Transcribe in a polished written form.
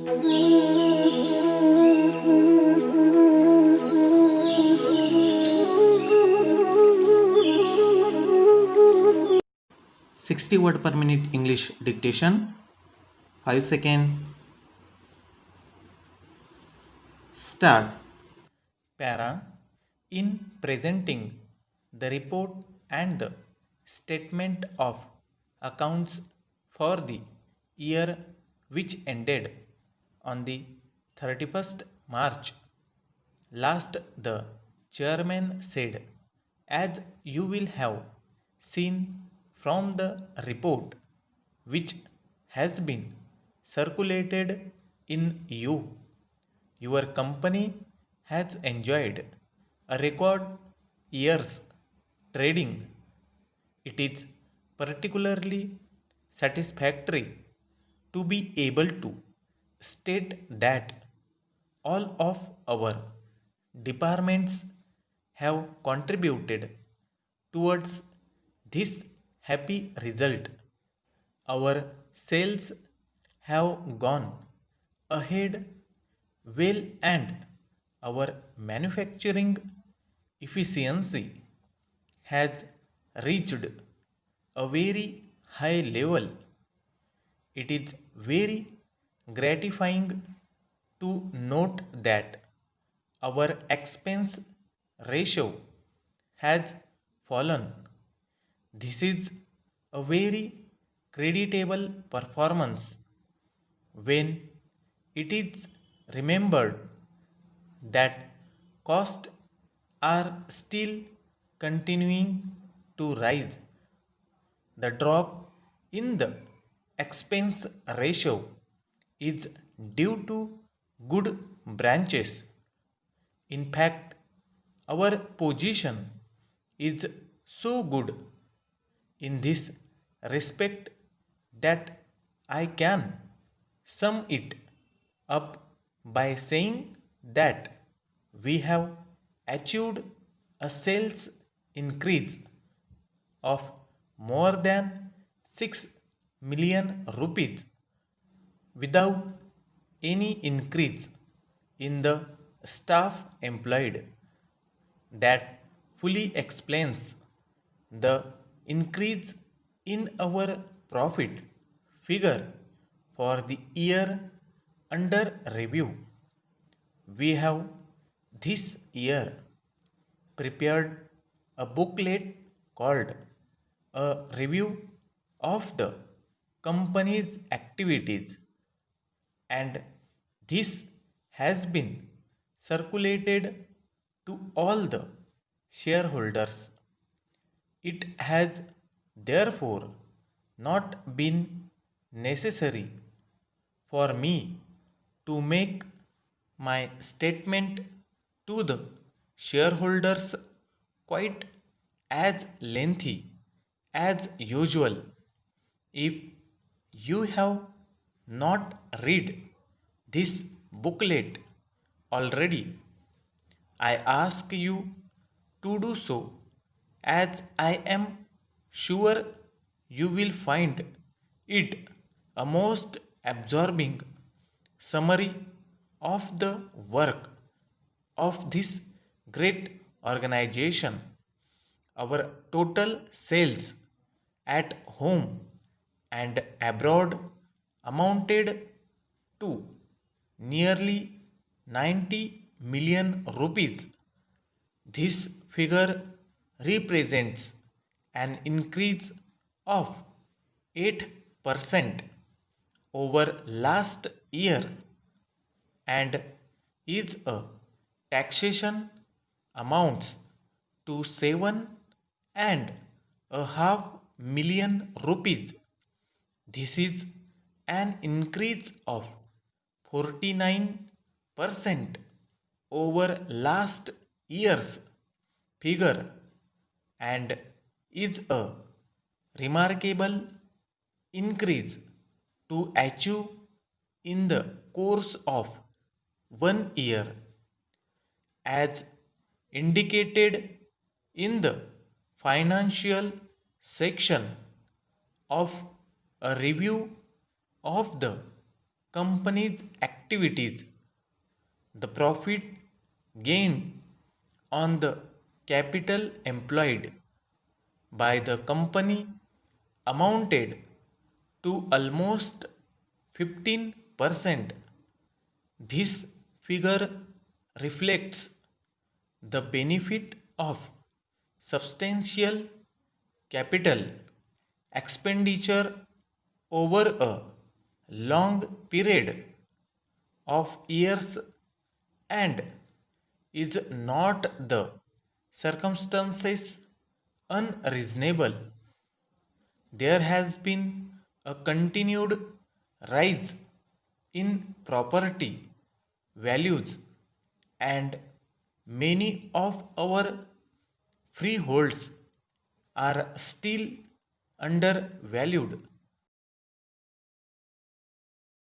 60 word per minute English dictation. 5 second. Start. Para, in presenting the report and the statement of accounts for the year which ended on the 31st March last, the chairman said, as you will have seen from the report which has been circulated in you, your company has enjoyed a record year's trading. It is particularly satisfactory to be able to state that all of our departments have contributed towards this happy result. Our sales have gone ahead well and our manufacturing efficiency has reached a very high level. It is very gratifying to note that our expense ratio has fallen. This is a very creditable performance when it is remembered that costs are still continuing to rise. The drop in the expense ratio is due to good branches. In fact, our position is so good in this respect that I can sum it up by saying that we have achieved a sales increase of more than 6 million rupees without any increase in the staff employed. That fully explains the increase in our profit figure for the year under review. We have this year prepared a booklet called a review of the company's activities, and this has been circulated to all the shareholders. It has therefore not been necessary for me to make my statement to the shareholders quite as lengthy as usual. If you have not read this booklet already, I ask you to do so, as I am sure you will find it a most absorbing summary of the work of this great organization. Our total sales at home and abroad amounted to nearly 90 million rupees. This figure represents an increase of 8% over last year and is a taxation amounts to 7.5 million rupees. This is an increase of 49% over last year's figure and is a remarkable increase to achieve in the course of 1 year, as indicated in the financial section of a review of the company's activities, the profit gained on the capital employed by the company amounted to almost 15%. This figure reflects the benefit of substantial capital expenditure over a long period of years and is not the circumstances unreasonable. There has been a continued rise in property values and many of our freeholds are still undervalued.